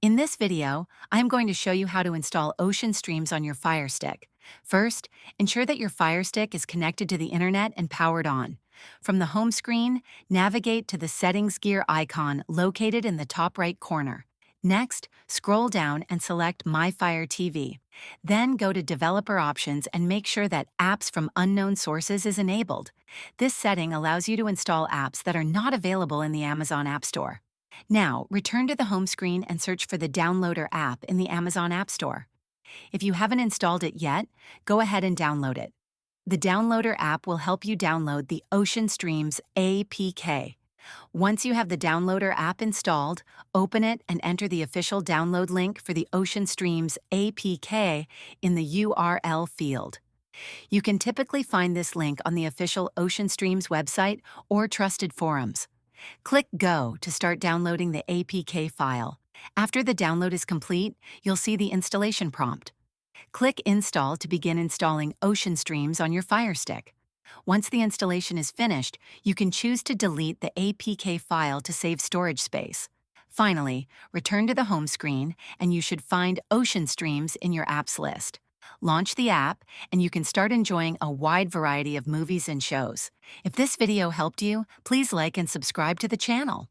In this video, I'm going to show you how to install Ocean Streams on your Firestick. First, ensure that your Firestick is connected to the internet and powered on. From the home screen, navigate to the Settings gear icon located in the top right corner. Next, scroll down and select My Fire TV. Then go to Developer Options and make sure that Apps from Unknown Sources is enabled. This setting allows you to install apps that are not available in the Amazon App Store. Now, return to the home screen and search for the Downloader app in the Amazon App Store. If you haven't installed it yet, go ahead and download it. The Downloader app will help you download the Ocean Streams APK. Once you have the Downloader app installed, open it and enter the official download link for the Ocean Streams APK in the URL field. You can typically find this link on the official Ocean Streams website or trusted forums. Click Go to start downloading the APK file. After the download is complete, you'll see the installation prompt. Click Install to begin installing Ocean Streams on your Firestick. Once the installation is finished, you can choose to delete the APK file to save storage space. Finally, return to the home screen and you should find Ocean Streams in your apps list. Launch the app, and you can start enjoying a wide variety of movies and shows. If this video helped you, please like and subscribe to the channel.